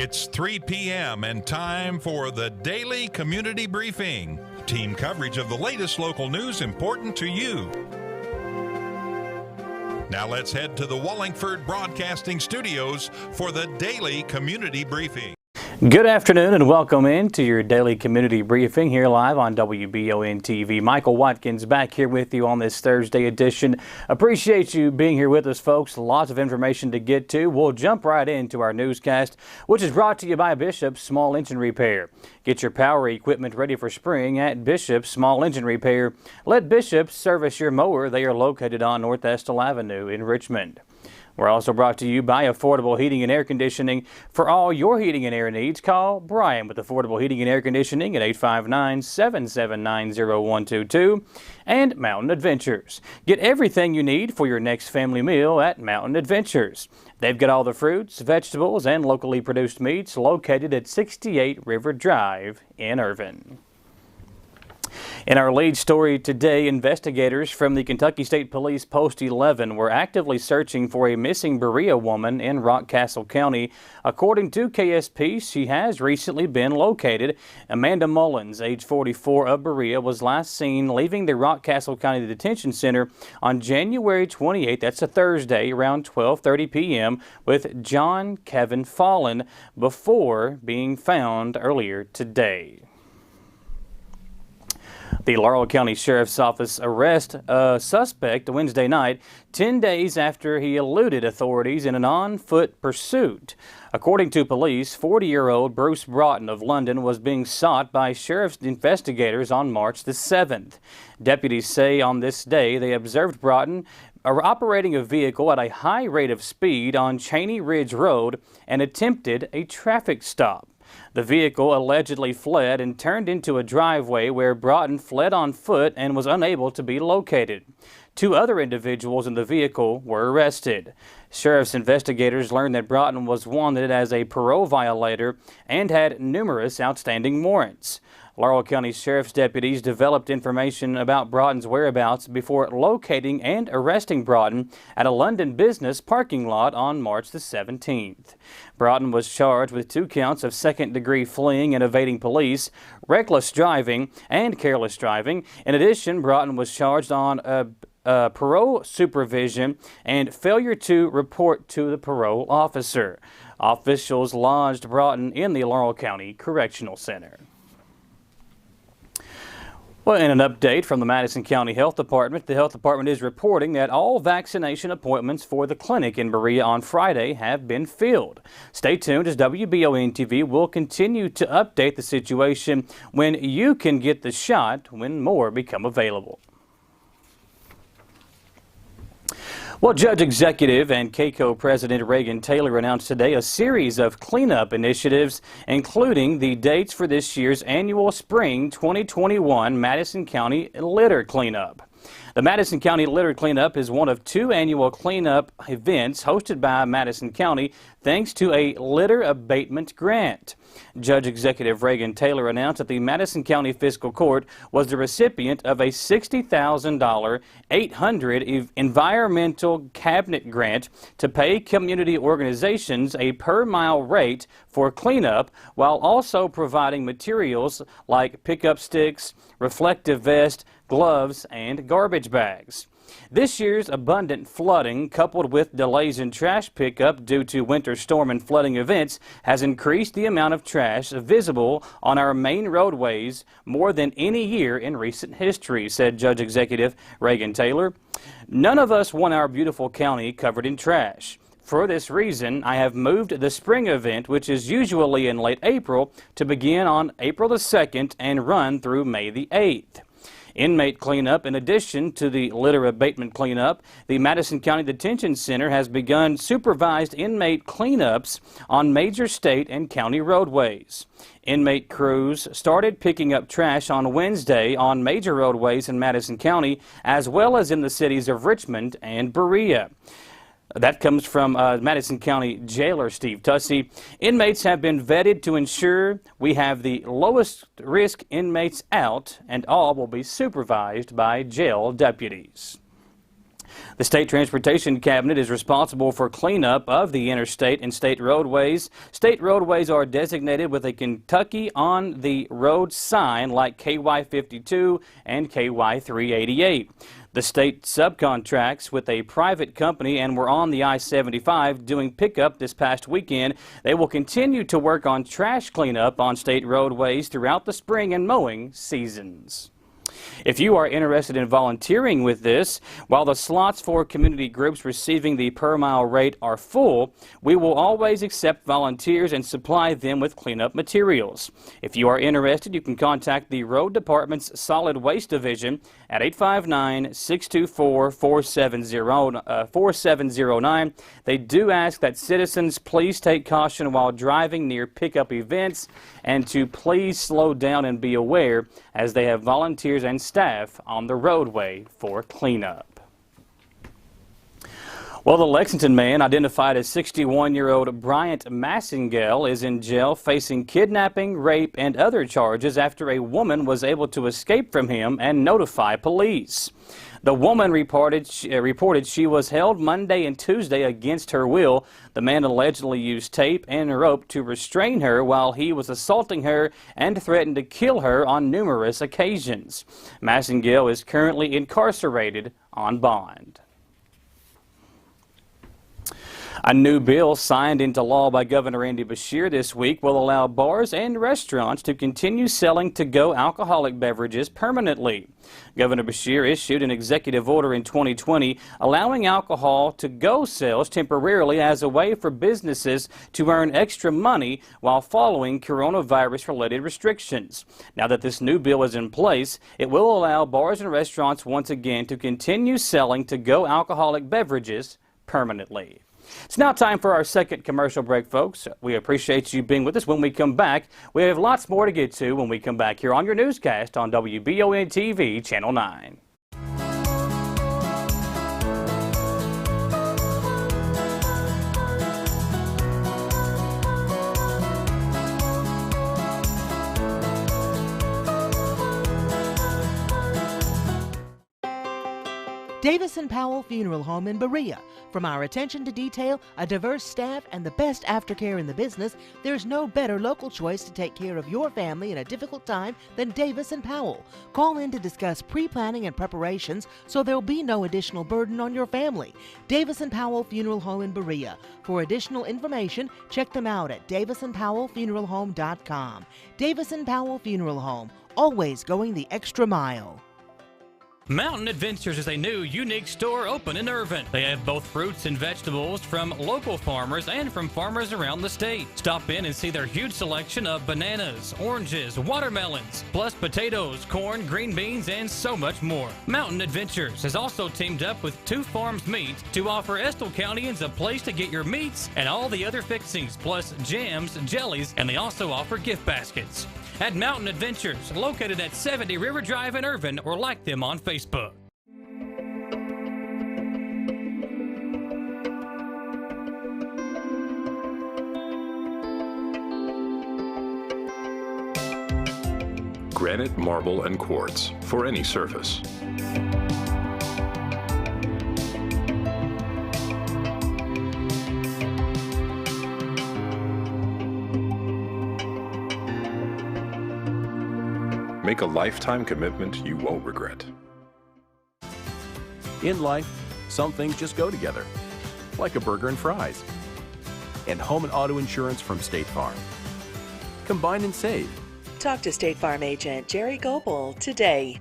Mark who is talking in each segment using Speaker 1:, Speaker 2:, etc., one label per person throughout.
Speaker 1: It's 3 p.m. and time for the Daily Community Briefing. Team coverage of the latest local news important to you. Now let's head to the Wallingford Broadcasting Studios for the Daily Community Briefing.
Speaker 2: Good afternoon and welcome in to your Daily Community Briefing here live on WBON TV. Michael Watkins back here with you on this Thursday edition. Appreciate you being here with us, folks. Lots of information to get to. We'll jump right into our newscast, which is brought to you by Bishop's Small Engine Repair. Get your power equipment ready for spring at Bishop's Small Engine Repair. Let Bishop's service your mower. They are located on North Estill Avenue in Richmond. We're also brought to you by Affordable Heating and Air Conditioning. For all your heating and air needs, call Brian with Affordable Heating and Air Conditioning at 859-779-0122 and Mountain Adventures. Get everything you need for your next family meal at Mountain Adventures. They've got all the fruits, vegetables, and locally produced meats located at 68 River Drive in Irvin. In our lead story today, investigators from the Kentucky State Police Post 11 were actively searching for a missing Berea woman in Rockcastle County. According to KSP, she has recently been located. Amanda Mullins, age 44, of Berea, was last seen leaving the Rockcastle County Detention Center on January 28th, that's a Thursday, around 12:30 p.m. with John Kevin Fallon before being found earlier today. The Laurel County Sheriff's Office arrested a suspect Wednesday night, 10 days after he eluded authorities in an on-foot pursuit. According to police, 40-year-old Bruce Broughton of London was being sought by sheriff's investigators on March the 7th. Deputies say on this day they observed Broughton operating a vehicle at a high rate of speed on Cheney Ridge Road and attempted a traffic stop. The vehicle allegedly fled and turned into a driveway where Broughton fled on foot and was unable to be located. Two other individuals in the vehicle were arrested. Sheriff's investigators learned that Broughton was wanted as a parole violator and had numerous outstanding warrants. Laurel County Sheriff's deputies developed information about Broughton's whereabouts before locating and arresting Broughton at a London business parking lot on March the 17th. Broughton was charged with 2 counts of second-degree fleeing and evading police, reckless driving, and careless driving. In addition, Broughton was charged on parole supervision and failure to report to the parole officer. Officials lodged Broughton in the Laurel County Correctional Center. Well, in an update from the Madison County Health Department, the Health Department is reporting that all vaccination appointments for the clinic in Berea on Friday have been filled. Stay tuned as WBON TV will continue to update the situation when you can get the shot when more become available. Well, Judge Executive and KCO President Reagan Taylor announced today a series of cleanup initiatives, including the dates for this year's annual Spring 2021 Madison County Litter Cleanup. The Madison County Litter Cleanup is one of 2 annual cleanup events hosted by Madison County thanks to a litter abatement grant. Judge Executive Reagan Taylor announced that the Madison County Fiscal Court was the recipient of a $60,000 800 environmental cabinet grant to pay community organizations a per-mile rate for cleanup while also providing materials like pickup sticks, reflective vests, gloves, and garbage bags. This year's abundant flooding, coupled with delays in trash pickup due to winter storm and flooding events, has increased the amount of trash visible on our main roadways more than any year in recent history, said Judge Executive Reagan Taylor. None of us want our beautiful county covered in trash. For this reason, I have moved the spring event, which is usually in late April, to begin on April the 2nd and run through May the 8th. Inmate cleanup. In addition to the litter abatement cleanup, the Madison County Detention Center has begun supervised inmate cleanups on major state and county roadways. Inmate crews started picking up trash on Wednesday on major roadways in Madison County, as well as in the cities of Richmond and Berea. That comes from Madison County Jailer Steve Tussey. Inmates have been vetted to ensure we have the lowest risk inmates out, and all will be supervised by jail deputies. The State Transportation Cabinet is responsible for cleanup of the interstate and state roadways. State roadways are designated with a Kentucky on the road sign like KY 52 and KY 388. The state subcontracts with a private company and were on the I-75 doing pickup this past weekend. They will continue to work on trash cleanup on state roadways throughout the spring and mowing seasons. If you are interested in volunteering with this, while the slots for community groups receiving the per mile rate are full, we will always accept volunteers and supply them with cleanup materials. If you are interested, you can contact the Road Department's Solid Waste Division at 859-624-4709. They do ask that citizens please take caution while driving near pickup events and to please slow down and be aware as they have volunteers and staff on the roadway for cleanup. Well, the Lexington man, identified as 61-year-old Bryant Massengale, is in jail facing kidnapping, rape, and other charges after a woman was able to escape from him and notify police. The woman reported she was held Monday and Tuesday against her will. The man allegedly used tape and rope to restrain her while he was assaulting her and threatened to kill her on numerous occasions. Massengale is currently incarcerated on bond. A new bill signed into law by Governor Andy Beshear this week will allow bars and restaurants to continue selling to-go alcoholic beverages permanently. Governor Beshear issued an executive order in 2020 allowing alcohol to-go sales temporarily as a way for businesses to earn extra money while following coronavirus-related restrictions. Now that this new bill is in place, it will allow bars and restaurants once again to continue selling to-go alcoholic beverages permanently. It's now time for our second commercial break, folks. We appreciate you being with us. When we come back, we have lots more to get to when we come back here on your newscast on WBON-TV Channel 9.
Speaker 3: Davis & Powell Funeral Home in Berea. From our attention to detail, a diverse staff, and the best aftercare in the business, there's no better local choice to take care of your family in a difficult time than Davis & Powell. Call in to discuss pre-planning and preparations so there'll be no additional burden on your family. Davis & Powell Funeral Home in Berea. For additional information, check them out at davisandpowellfuneralhome.com. Davis & Powell Funeral Home, always going the extra mile.
Speaker 2: Mountain Adventures is a new, unique store open in Irvin. They have both fruits and vegetables from local farmers and from farmers around the state. Stop in and see their huge selection of bananas, oranges, watermelons, plus potatoes, corn, green beans, and so much more. Mountain Adventures has also teamed up with Two Farms Meat to offer Estill Countyans a place to get your meats and all the other fixings, plus jams, jellies, and they also offer gift baskets. At Mountain Adventures, located at 70 River Drive in Irvin, or like them on Facebook.
Speaker 4: Granite, marble, and quartz for any surface. Make a lifetime commitment you won't regret.
Speaker 5: In life, some things just go together, like a burger and fries. And home and auto insurance from State Farm. Combine and save.
Speaker 6: Talk to State Farm agent Jerry Goebel today.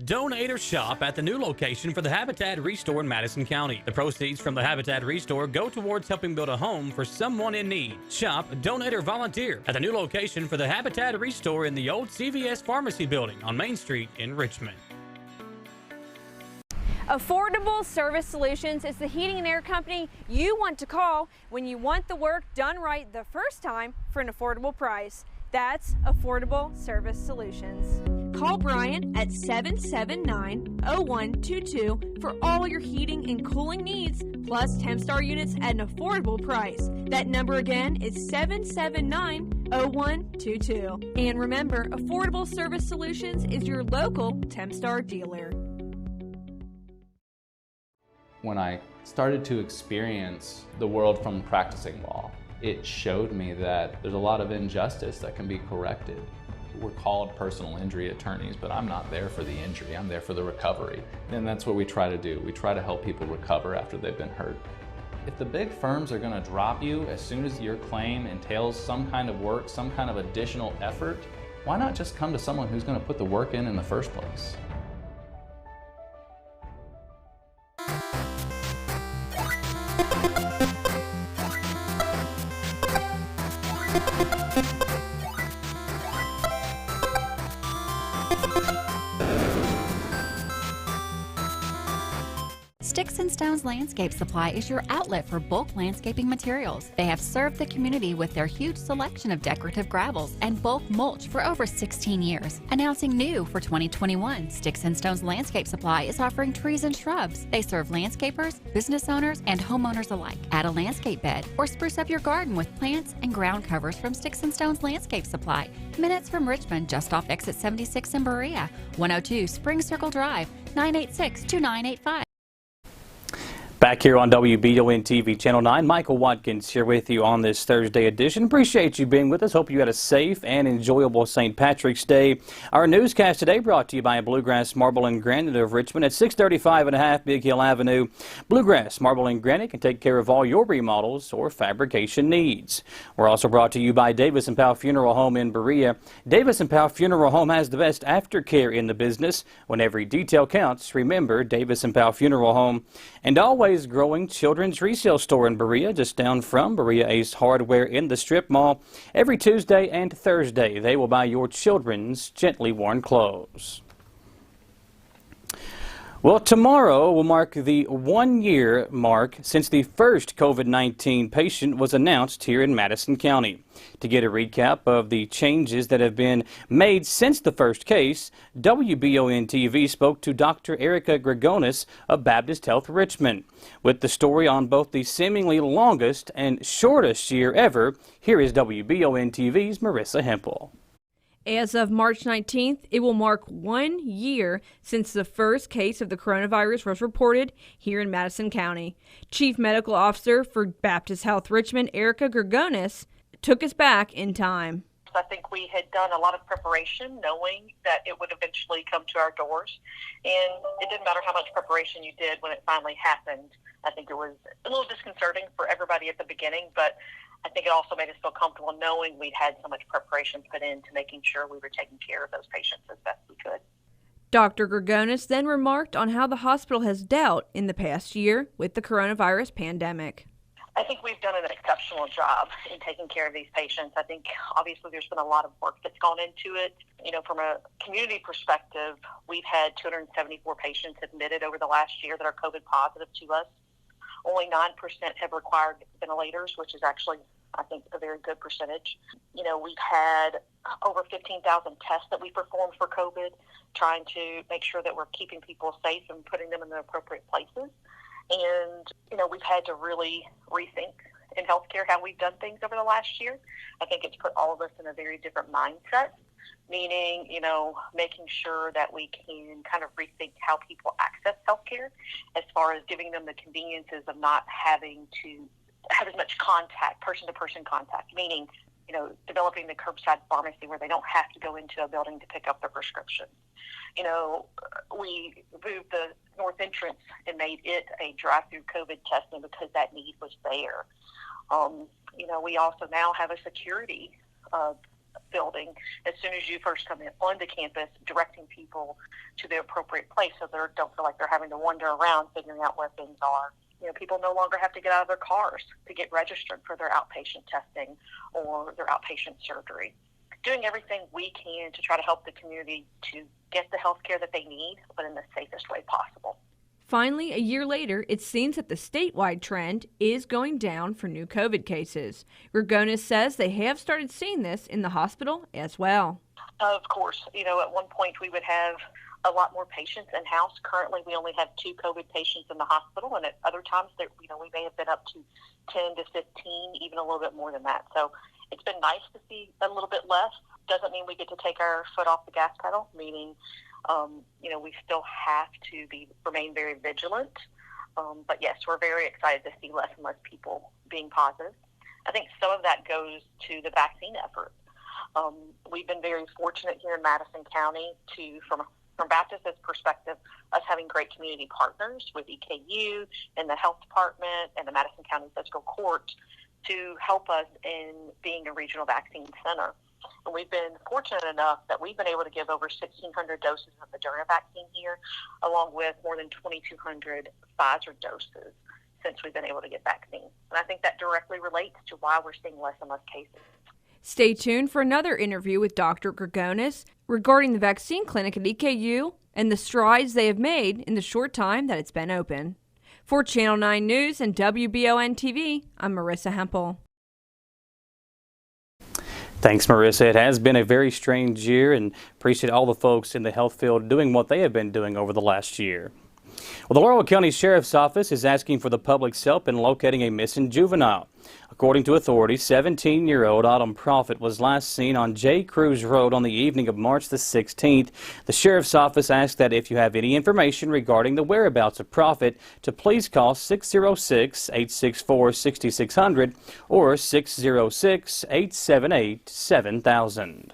Speaker 2: Donate or shop at the new location for the Habitat Restore in Madison County. The proceeds from the Habitat Restore go towards helping build a home for someone in need. Shop, donate, or volunteer at the new location for the Habitat Restore in the old CVS Pharmacy building on Main Street in Richmond.
Speaker 7: Affordable Service Solutions is the heating and air company you want to call when you want the work done right the first time for an affordable price. That's Affordable Service Solutions. Call Brian at 779-0122 for all your heating and cooling needs, plus Tempstar units at an affordable price. That number again is 779-0122. And remember, Affordable Service Solutions is your local Tempstar dealer.
Speaker 8: When I started to experience the world from practicing law, it showed me that there's a lot of injustice that can be corrected. We're called personal injury attorneys, but I'm not there for the injury, I'm there for the recovery. And that's what we try to do. We try to help people recover after they've been hurt. If the big firms are going to drop you as soon as your claim entails some kind of work, some kind of additional effort, why not just come to someone who's going to put the work in the first place?
Speaker 9: Sticks and Stones Landscape Supply is your outlet for bulk landscaping materials. They have served the community with their huge selection of decorative gravels and bulk mulch for over 16 years. Announcing new for 2021, Sticks and Stones Landscape Supply is offering trees and shrubs. They serve landscapers, business owners, and homeowners alike. Add a landscape bed or spruce up your garden with plants and ground covers from Sticks and Stones Landscape Supply. Minutes from Richmond, just off exit 76 in Berea. 102 Spring Circle Drive, 986-2985.
Speaker 2: Back here on WBON TV Channel 9, Michael Watkins here with you on this Thursday edition. Appreciate you being with us. Hope you had a safe and enjoyable St. Patrick's Day. Our newscast today brought to you by Bluegrass Marble and Granite of Richmond at 635 and a half Big Hill Avenue. Bluegrass Marble and Granite can take care of all your remodels or fabrication needs. We're also brought to you by Davis & Powell Funeral Home in Berea. Davis & Powell Funeral Home has the best aftercare in the business. When every detail counts, remember Davis & Powell Funeral Home. And always growing children's resale store in Berea, just down from Berea Ace Hardware in the Strip Mall. Every Tuesday and Thursday, they will buy your children's gently worn clothes. Well, tomorrow will mark the 1-year mark since the first COVID-19 patient was announced here in Madison County. To get a recap of the changes that have been made since the first case, WBON TV spoke to Dr. Erica Gregonis of Baptist Health Richmond. With the story on both the seemingly longest and shortest year ever, here is WBON TV's Marissa Hempel.
Speaker 7: As of March 19th, it will mark 1 year since the first case of the coronavirus was reported here in Madison County. Chief Medical Officer for Baptist Health Richmond, Erica Gregonis, took us back in time.
Speaker 10: I think we had done a lot of preparation knowing that it would eventually come to our doors. And it didn't matter how much preparation you did when it finally happened. I think it was a little disconcerting for everybody at the beginning, but I think it also made us feel comfortable knowing we'd had so much preparation put into making sure we were taking care of those patients as best we could.
Speaker 7: Dr. Gregonis then remarked on how the hospital has dealt in the past year with the coronavirus pandemic.
Speaker 10: I think we've done an exceptional job in taking care of these patients. I think obviously there's been a lot of work that's gone into it. You know, from a community perspective, we've had 274 patients admitted over the last year that are COVID positive to us. Only 9% have required ventilators, which is actually, I think, a very good percentage. You know, we've had over 15,000 tests that we performed for COVID, trying to make sure that we're keeping people safe and putting them in the appropriate places. And, you know, we've had to really rethink in healthcare how we've done things over the last year. I think it's put all of us in a very different mindset, meaning, you know, making sure that we can kind of rethink how people access healthcare as far as giving them the conveniences of not having to have as much contact, person-to-person contact, meaning, you know, developing the curbside pharmacy where they don't have to go into a building to pick up their prescription. You know, we moved the north entrance and made it a drive-through COVID testing because that need was there. You know, we also now have a security building as soon as you first come in onto campus, directing people to the appropriate place so they don't feel like they're having to wander around figuring out where things are. You know, people no longer have to get out of their cars to get registered for their outpatient testing or their outpatient surgery. Doing everything we can to try to help the community to get the health care that they need, but in the safest way possible.
Speaker 7: Finally, a year later, it seems that the statewide trend is going down for new COVID cases. Gregonis says they have started seeing this in the hospital as well.
Speaker 10: Of course, you know, at one point we would have a lot more patients in-house. Currently, we only have 2 COVID patients in the hospital, and at other times, you know, we may have been up to 10 to 15, even a little bit more than that. So it's been nice to see a little bit less. Doesn't mean we get to take our foot off the gas pedal, meaning, you know, we still have to remain very vigilant But yes, we're very excited to see less and less people being positive. I think some of that goes to the vaccine effort. We've been very fortunate here in Madison County from Baptist's perspective, us having great community partners with EKU and the health department and the Madison County Fiscal Court to help us in being a regional vaccine center. And we've been fortunate enough that we've been able to give over 1,600 doses of Moderna vaccine here, along with more than 2,200 Pfizer doses since we've been able to get vaccine. And I think that directly relates to why we're seeing less and less cases.
Speaker 7: Stay tuned for another interview with Dr. Gregonis regarding the vaccine clinic at EKU and the strides they have made in the short time that it's been open. For Channel 9 News and WBON TV, I'm Marissa Hempel.
Speaker 2: Thanks, Marissa. It has been a very strange year, and appreciate all the folks in the health field doing what they have been doing over the last year. Well, the Laurel County Sheriff's Office is asking for the public's help in locating a missing juvenile. According to authorities, 17-year-old Autumn Prophet was last seen on J. Cruz Road on the evening of March the 16th. The Sheriff's Office asks that if you have any information regarding the whereabouts of Prophet, to please call 606-864-6600 or 606-878-7000.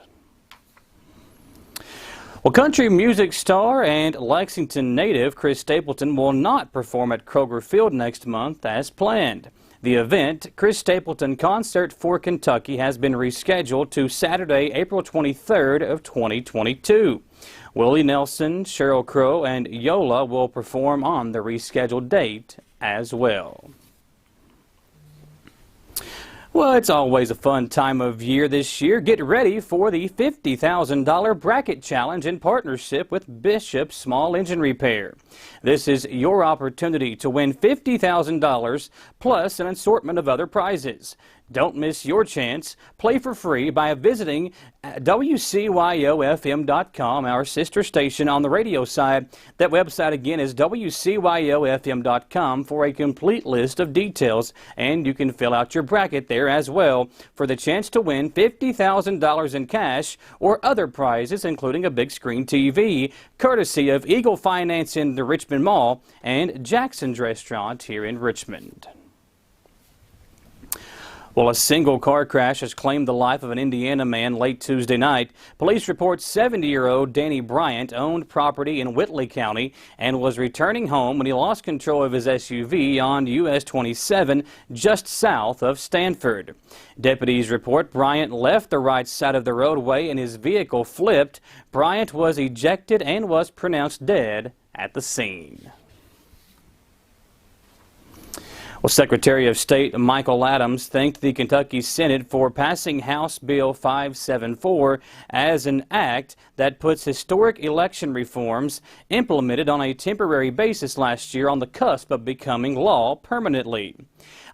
Speaker 2: Well, country music star and Lexington native Chris Stapleton will not perform at Kroger Field next month as planned. The event, Chris Stapleton Concert for Kentucky, has been rescheduled to Saturday, April 23rd of 2022. Willie Nelson, Sheryl Crow, and Yola will perform on the rescheduled date as well. Well, it's always a fun time of year this year. Get ready for the $50,000 Bracket Challenge in partnership with Bishop Small Engine Repair. This is your opportunity to win $50,000 plus an assortment of other prizes. Don't miss your chance. Play for free by visiting WCYOFM.com, our sister station on the radio side. That website again is WCYOFM.com for a complete list of details, and you can fill out your bracket there as well for the chance to win $50,000 in cash or other prizes, including a big screen TV, courtesy of Eagle Finance in the Richmond Mall and Jackson's Restaurant here in Richmond. Well, a single car crash has claimed the life of an Indiana man late Tuesday night. Police report 70-year-old Danny Bryant owned property in Whitley County and was returning home when he lost control of his SUV on US 27 just south of Stanford. Deputies report Bryant left the right side of the roadway and his vehicle flipped. Bryant was ejected and was pronounced dead at the scene. Well, Secretary of State Michael Adams thanked the Kentucky Senate for passing House Bill 574 as an act that puts historic election reforms implemented on a temporary basis last year on the cusp of becoming law permanently.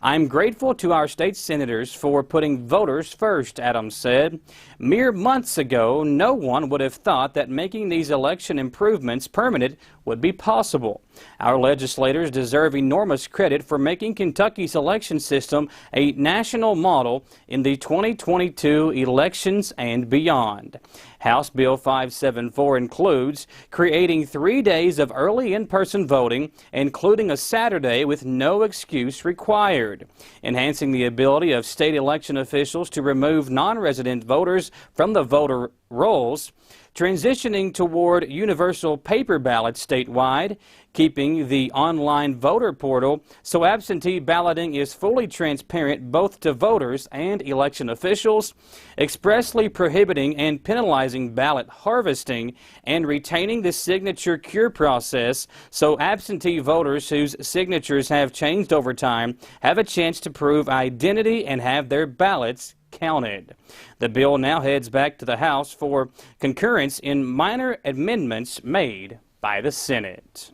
Speaker 2: I'm grateful to our state senators for putting voters first, Adams said. Mere months ago, no one would have thought that making these election improvements permanent would be possible. Our legislators deserve enormous credit for making Kentucky's election system a national model in the 2022 elections and beyond. House Bill 574 includes creating 3 days of early in-person voting, including a Saturday with no excuse required, enhancing the ability of state election officials to remove non-resident voters from the voter rolls, transitioning toward universal paper ballots statewide, keeping the online voter portal so absentee balloting is fully transparent both to voters and election officials, expressly prohibiting and penalizing ballot harvesting, and retaining the signature cure process so absentee voters whose signatures have changed over time have a chance to prove identity and have their ballots counted. The bill now heads back to the House for concurrence in minor amendments made by the Senate.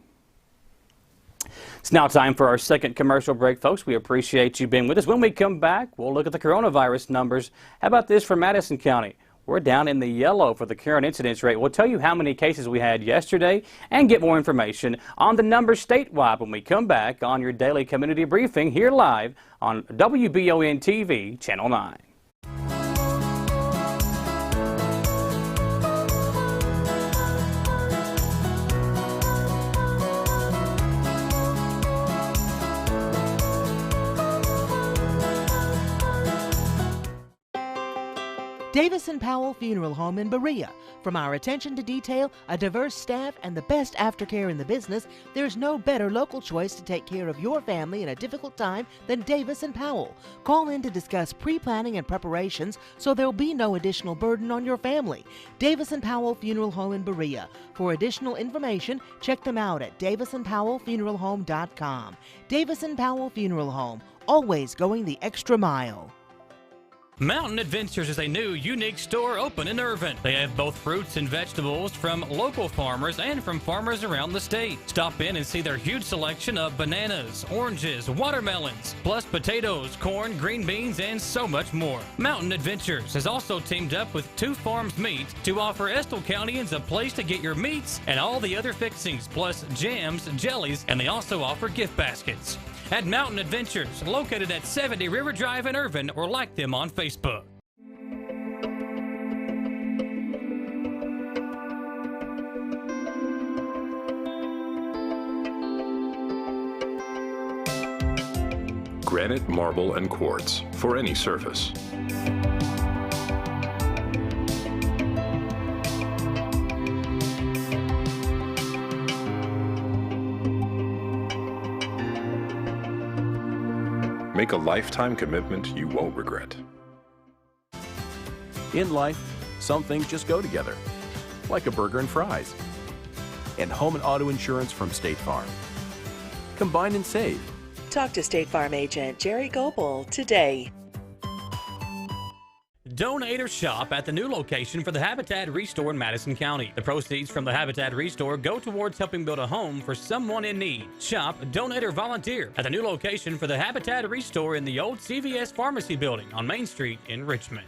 Speaker 2: It's now time for our second commercial break, folks. We appreciate you being with us. When we come back, we'll look at the coronavirus numbers. How about this for Madison County? We're down in the yellow for the current incidence rate. We'll tell you how many cases we had yesterday and get more information on the numbers statewide when we come back on your daily community briefing here live on WBON TV, Channel 9.
Speaker 3: Davis & Powell Funeral Home in Berea. From our attention to detail, a diverse staff, and the best aftercare in the business, there's no better local choice to take care of your family in a difficult time than Davis & Powell. Call in to discuss pre-planning and preparations so there'll be no additional burden on your family. Davis & Powell Funeral Home in Berea. For additional information, check them out at davisandpowellfuneralhome.com. Davis & Powell Funeral Home, always going the extra mile.
Speaker 2: Mountain Adventures is a new, unique store open in Irvine. They have both fruits and vegetables from local farmers and from farmers around the state. Stop in and see their huge selection of bananas, oranges, watermelons, plus potatoes, corn, green beans, and so much more. Mountain Adventures has also teamed up with Two Farms Meat to offer Estill Countyans a place to get your meats and all the other fixings, plus jams, jellies, and they also offer gift baskets. At Mountain Adventures, located at 70 River Drive in Irvine, or like them on Facebook.
Speaker 4: Granite, marble, and quartz for any surface. Make a lifetime commitment you won't regret.
Speaker 5: In life, some things just go together, like a burger and fries. And home and auto insurance from State Farm. Combine and save.
Speaker 6: Talk to State Farm agent Jerry Goebel today.
Speaker 2: Donate or shop at the new location for the Habitat Restore in Madison County. The proceeds from the Habitat Restore go towards helping build a home for someone in need. Shop, donate, or volunteer at the new location for the Habitat Restore in the old CVS Pharmacy building on Main Street in Richmond.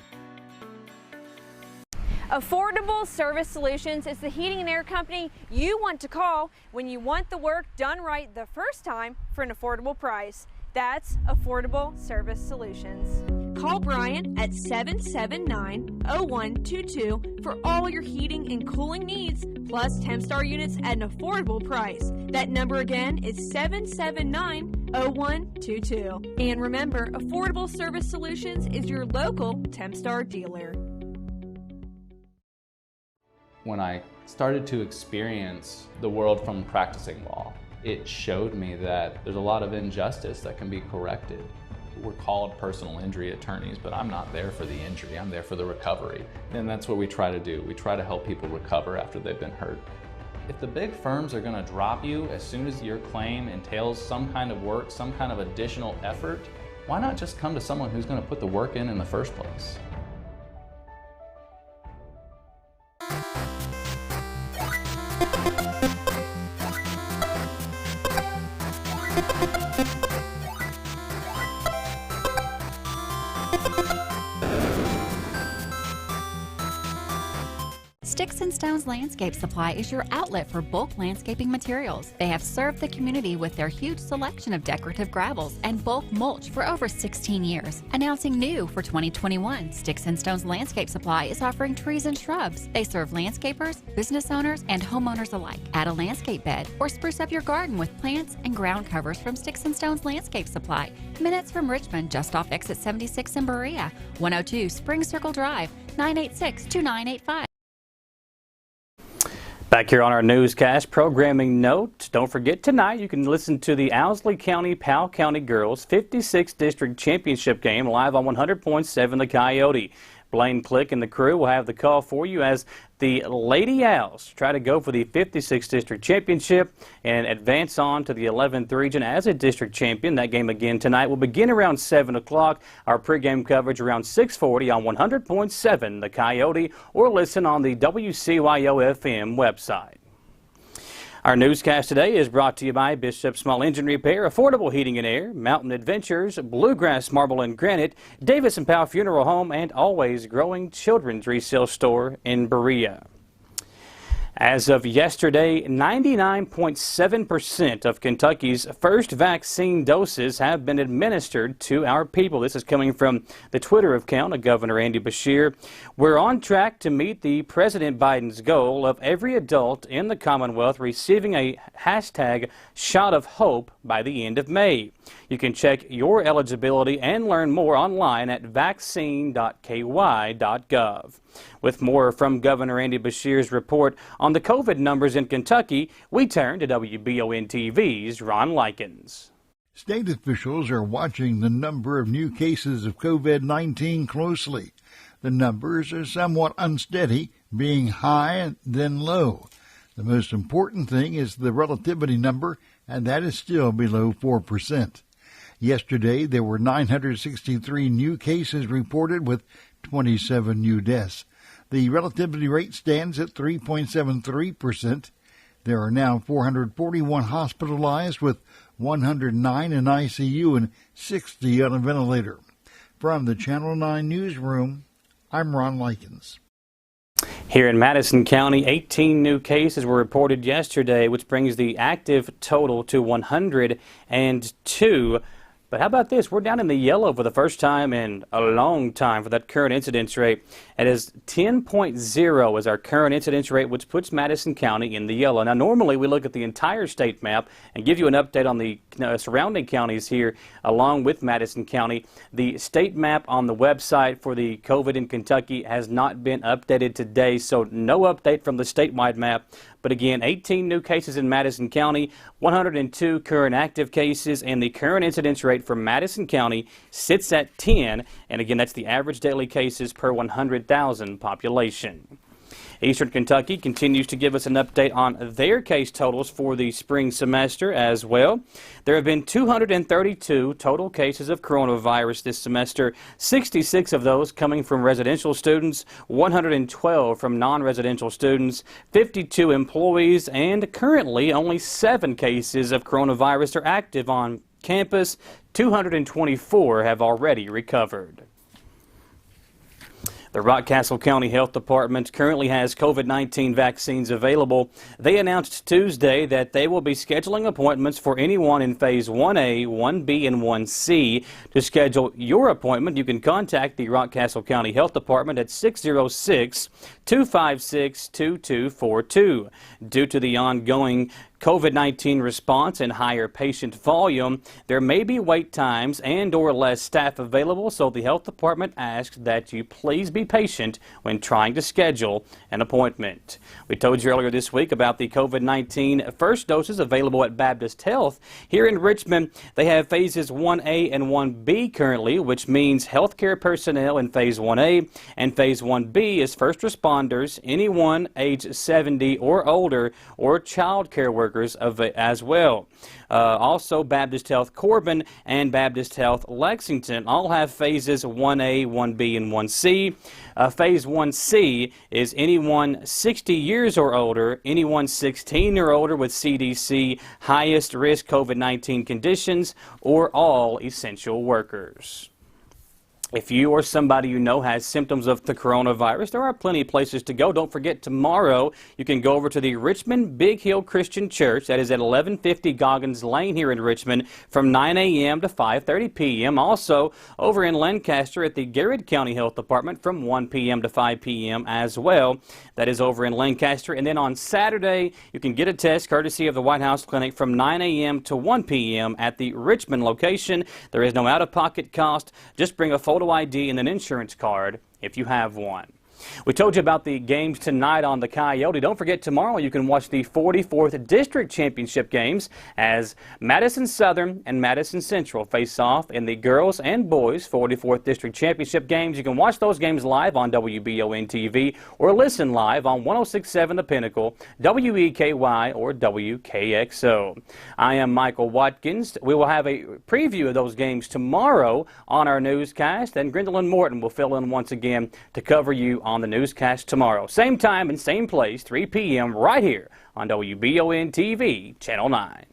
Speaker 7: Affordable Service Solutions is the heating and air company you want to call when you want the work done right the first time for an affordable price. That's Affordable Service Solutions. Call Brian at 779-0122 for all your heating and cooling needs, plus Tempstar units at an affordable price. That number again is 779-0122. And remember, Affordable Service Solutions is your local Tempstar dealer.
Speaker 8: When I started to experience the world from practicing law, it showed me that there's a lot of injustice that can be corrected. We're called personal injury attorneys, but I'm not there for the injury, I'm there for the recovery. And that's what we try to do. We try to help people recover after they've been hurt. If the big firms are gonna drop you as soon as your claim entails some kind of work, some kind of additional effort, why not just come to someone who's gonna put the work in the first place?
Speaker 9: Sticks and Stones Landscape Supply is your outlet for bulk landscaping materials. They have served the community with their huge selection of decorative gravels and bulk mulch for over 16 years. Announcing new for 2021, Sticks and Stones Landscape Supply is offering trees and shrubs. They serve landscapers, business owners, and homeowners alike. Add a landscape bed or spruce up your garden with plants and ground covers from Sticks and Stones Landscape Supply. Minutes from Richmond, just off exit 76 in Berea. 102 Spring Circle Drive, 986-2985.
Speaker 2: Back here on our newscast programming note, don't forget tonight you can listen to the Owsley County Powell County Girls 56th District Championship game live on 100.7 The Coyote. Blaine Click and the crew will have the call for you as the Lady Owls try to go for the 56th District Championship and advance on to the 11th region as a district champion. That game again tonight will begin around 7 o'clock. Our pregame coverage around 6:40 on 100.7 The Coyote, or listen on the WCYO FM website. Our newscast today is brought to you by Bishop Small Engine Repair, Affordable Heating and Air, Mountain Adventures, Bluegrass Marble and Granite, Davis & Powell Funeral Home, and Always Growing Children's Resale Store in Berea. As of yesterday, 99.7% of Kentucky's first vaccine doses have been administered to our people. This is coming from the Twitter account of Governor Andy Beshear. We're on track to meet the President Biden's goal of every adult in the Commonwealth receiving a hashtag shot of hope by the end of May. You can check your eligibility and learn more online at vaccine.ky.gov. With more from Governor Andy Beshear's report on the COVID numbers in Kentucky, we turn to WBON-TV's Ron Likens.
Speaker 11: State officials are watching the number of new cases of COVID-19 closely. The numbers are somewhat unsteady, being high and then low. The most important thing is the relativity number, and that is still below 4%. Yesterday, there were 963 new cases reported with 27 new deaths. The relativity rate stands at 3.73%. There are now 441 hospitalized with 109 in ICU and 60 on a ventilator. From the Channel 9 newsroom, I'm Ron Likens.
Speaker 2: Here in Madison County, 18 new cases were reported yesterday, which brings the active total to 102. But how about this? We're down in the yellow for the first time in a long time for that current incidence rate. It is 10.0 is our current incidence rate, which puts Madison County in the yellow. Now, normally we look at the entire state map and give you an update on the surrounding counties here along with Madison County. The state map on the website for the COVID in Kentucky has not been updated today, so no update from the statewide map. But again, 18 new cases in Madison County, 102 current active cases, and the current incidence rate for Madison County sits at 10. And again, that's the average daily cases per 100,000 population. Eastern Kentucky continues to give us an update on their case totals for the spring semester as well. There have been 232 total cases of coronavirus this semester, 66 of those coming from residential students, 112 from non-residential students, 52 employees, and currently only 7 cases of coronavirus are active on campus. 224 have already recovered. The Rockcastle County Health Department currently has COVID-19 vaccines available. They announced Tuesday that they will be scheduling appointments for anyone in Phase 1A, 1B, and 1C. To schedule your appointment, you can contact the Rockcastle County Health Department at 606-256-2242. Due to the ongoing COVID-19 response and higher patient volume, there may be wait times and or less staff available, so the health department asks that you please be patient when trying to schedule an appointment. We told you earlier this week about the COVID-19 first doses available at Baptist Health. Here in Richmond, they have phases 1A and 1B currently, which means healthcare personnel in phase 1A, and phase 1B is first responders, anyone age 70 or older, or child care workers as well. Also, Baptist Health Corbin and Baptist Health Lexington all have phases 1A, 1B, and 1C. Phase 1C is anyone 60 years or older, anyone 16 or older with CDC highest risk COVID-19 conditions, or all essential workers. If you or somebody you know has symptoms of the coronavirus, there are plenty of places to go. Don't forget, tomorrow you can go over to the Richmond Big Hill Christian Church. That is at 1150 Goggins Lane here in Richmond from 9 a.m. to 5:30 p.m. Also, over in Lancaster at the Garrett County Health Department from 1 p.m. to 5 p.m. as well. That is over in Lancaster. And then on Saturday, you can get a test courtesy of the White House Clinic from 9 a.m. to 1 p.m. at the Richmond location. There is no out-of-pocket cost. Just bring a photo ID and an insurance card if you have one. We told you about the games tonight on the Coyote. Don't forget, tomorrow you can watch the 44th District Championship games as Madison Southern and Madison Central face off in the girls and boys 44th District Championship games. You can watch those games live on WBON-TV or listen live on 106.7 The Pinnacle, WEKY, or WKXO. I am Michael Watkins. We will have a preview of those games tomorrow on our newscast, and Gwendolyn Morton will fill in once again to cover you on the newscast tomorrow. Same time and same place, 3 p.m. right here on WBON-TV, Channel 9.